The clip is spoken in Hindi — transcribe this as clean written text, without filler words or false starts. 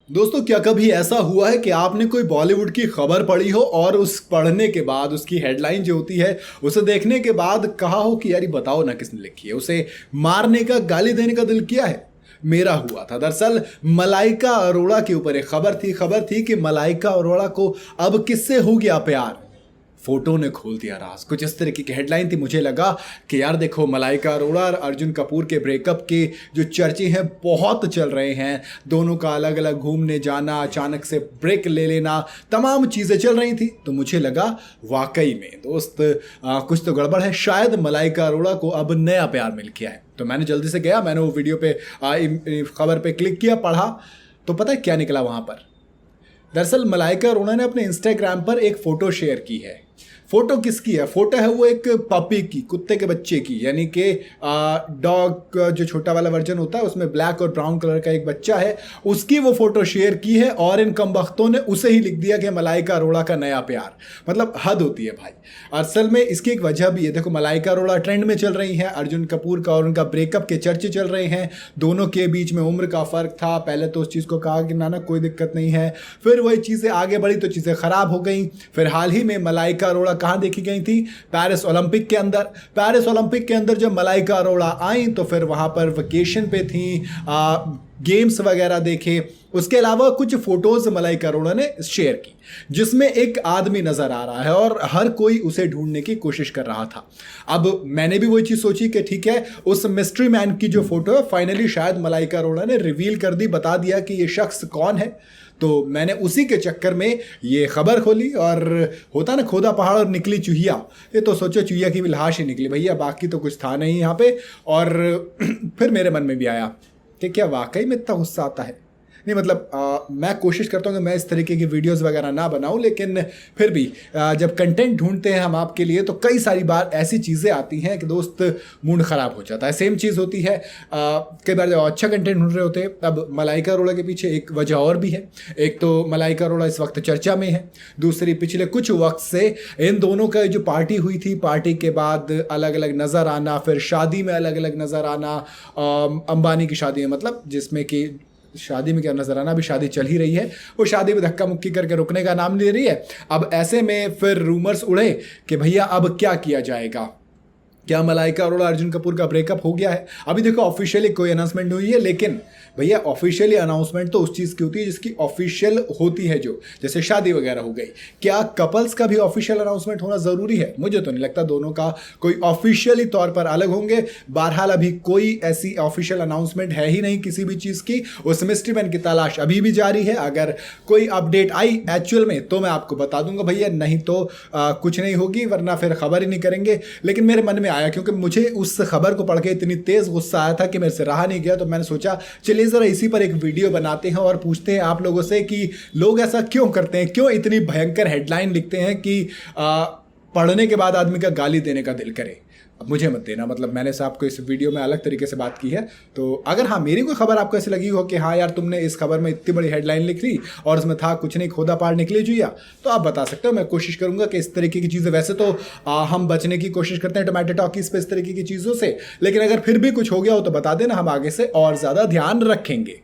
दोस्तों, क्या कभी ऐसा हुआ है कि आपने कोई बॉलीवुड की खबर पढ़ी हो और उस पढ़ने के बाद उसकी हेडलाइन जो होती है उसे देखने के बाद कहा हो कि यार ये बताओ ना किसने लिखी है, उसे मारने का गाली देने का दिल किया है? मेरा हुआ था। दरअसल मलाइका अरोड़ा के ऊपर एक खबर थी कि मलाइका अरोड़ा को अब किससे हो गया प्यार। फोटो ने खोल दिया राज। कुछ इस तरीके की हेडलाइन थी। मुझे लगा कि यार देखो, मलाइका अरोड़ा और अर्जुन कपूर के ब्रेकअप के जो चर्चे हैं बहुत चल रहे हैं, दोनों का अलग अलग घूमने जाना, अचानक से ब्रेक ले लेना, तमाम चीज़ें चल रही थी। तो मुझे लगा वाकई में दोस्त कुछ तो गड़बड़ है, शायद मलाइका अरोड़ा को अब नया प्यार मिल गया है। तो मैंने जल्दी से गया, मैंने वो वीडियो पे खबर पे क्लिक किया, पढ़ा, तो पता है क्या निकला वहाँ पर? दरअसल मलाइका अरोड़ा ने अपने इंस्टाग्राम पर एक फ़ोटो शेयर की है। फोटो किसकी है? फोटो है वो एक पपी की, कुत्ते के बच्चे की, यानी कि डॉग जो छोटा वाला वर्जन होता है उसमें ब्लैक और ब्राउन कलर का एक बच्चा है, उसकी वो फोटो शेयर की है। और इन कमबख्तों ने उसे ही लिख दिया कि मलाइका अरोड़ा का नया प्यार। मतलब हद होती है भाई। असल में इसकी एक वजह भी है। देखो, मलाइका अरोड़ा ट्रेंड में चल रही हैं, अर्जुन कपूर का और उनका ब्रेकअप के चर्चे चल रहे हैं, दोनों के बीच में उम्र का फ़र्क था। पहले तो उस चीज़ को कहा कि ना कोई दिक्कत नहीं है, फिर वही चीज़ें आगे बढ़ी तो चीज़ें ख़राब हो गई। फिर हाल ही में मलाइका अरोड़ा कहाँ देखी गई थी? पेरिस ओलंपिक के अंदर। पेरिस ओलंपिक के अंदर जब मलाइका अरोड़ा आई तो फिर वहां पर वेकेशन पे थी, गेम्स वगैरह देखे। उसके अलावा कुछ फोटोज मलाइका अरोड़ा ने शेयर की जिसमें एक आदमी नजर आ रहा है और हर कोई उसे ढूंढने की कोशिश कर रहा था। अब मैंने भी वही चीज सोची कि ठीक है, उस मिस्ट्री मैन की जो फोटो है फाइनली शायद मलाइका अरोड़ा ने रिवील कर दी, बता दिया कि ये शख्स कौन है। तो मैंने उसी के चक्कर में ये खबर खोली। और होता ना, खोदा पहाड़ और निकली चूहिया, ये तो सोचो चूहिया की भी लाश ही निकली भैया, बाकी तो कुछ था नहीं यहाँ पे। और फिर मेरे मन में भी आया कि क्या वाकई में इतना गुस्सा आता है? नहीं मतलब मैं कोशिश करता हूँ कि मैं इस तरीके की वीडियोस वगैरह ना बनाऊँ, लेकिन फिर भी जब कंटेंट ढूंढते हैं हम आपके लिए तो कई सारी बार ऐसी चीज़ें आती हैं कि दोस्त मूड ख़राब हो जाता है। सेम चीज़ होती है कई बार जब अच्छा कंटेंट ढूंढ रहे होते हैं। अब मलाइका अरोड़ा के पीछे एक वजह और भी है। एक तो मलाइका अरोड़ा इस वक्त चर्चा में है, दूसरी पिछले कुछ वक्त से इन दोनों का जो पार्टी हुई थी, पार्टी के बाद अलग अलग नज़र आना, फिर शादी में अलग अलग नज़र आना, अंबानी की शादी में, मतलब जिसमें कि शादी में क्या नजर आना, अभी शादी चल ही रही है, वो शादी में धक्का मुक्की करके रुकने का नाम ले रही है। अब ऐसे में फिर रूमर्स उड़े कि भैया अब क्या किया जाएगा, क्या मलाइका अरोड़ा अर्जुन कपूर का ब्रेकअप हो गया है? अभी देखो ऑफिशियली कोई अनाउंसमेंट नहीं हुई है, लेकिन भैया ऑफिशियली अनाउंसमेंट तो उस चीज़ की होती है जिसकी ऑफिशियल होती है, जो जैसे शादी वगैरह हो गई। क्या कपल्स का भी ऑफिशियल अनाउंसमेंट होना ज़रूरी है? मुझे तो नहीं लगता। दोनों का कोई ऑफिशियली तौर पर अलग होंगे। बहरहाल अभी कोई ऐसी ऑफिशियल अनाउंसमेंट है ही नहीं किसी भी चीज़ की। उस मिस्ट्री मैन की तलाश अभी भी जारी है। अगर कोई अपडेट आई एक्चुअल में तो मैं आपको बता दूंगा भैया, नहीं तो कुछ नहीं होगी, वरना फिर खबर ही नहीं करेंगे। लेकिन मेरे मन में आया, क्योंकि मुझे उस खबर को पढ़ के इतनी तेज गुस्सा आया था कि मेरे से रहा नहीं गया, तो मैंने सोचा चलिए जरा इसी पर एक वीडियो बनाते हैं और पूछते हैं आप लोगों से कि लोग ऐसा क्यों करते हैं, क्यों इतनी भयंकर हेडलाइन लिखते हैं कि पढ़ने के बाद आदमी का गाली देने का दिल करे। अब मुझे मत देना, मतलब मैंने से आपको इस वीडियो में अलग तरीके से बात की है। तो अगर हाँ मेरी कोई खबर आपको ऐसी लगी हो कि हाँ यार तुमने इस खबर में इतनी बड़ी हेडलाइन लिख ली और उसमें था कुछ नहीं, खोदा पार निकली जुइया, तो आप बता सकते हो। मैं कोशिश करूंगा कि इस तरीके की चीज़ें, वैसे तो हम बचने की कोशिश करते हैं टोमेटो टॉकीज पे इस तरीके की चीज़ों से, लेकिन अगर फिर भी कुछ हो गया हो तो बता देना, हम आगे से और ज़्यादा ध्यान रखेंगे।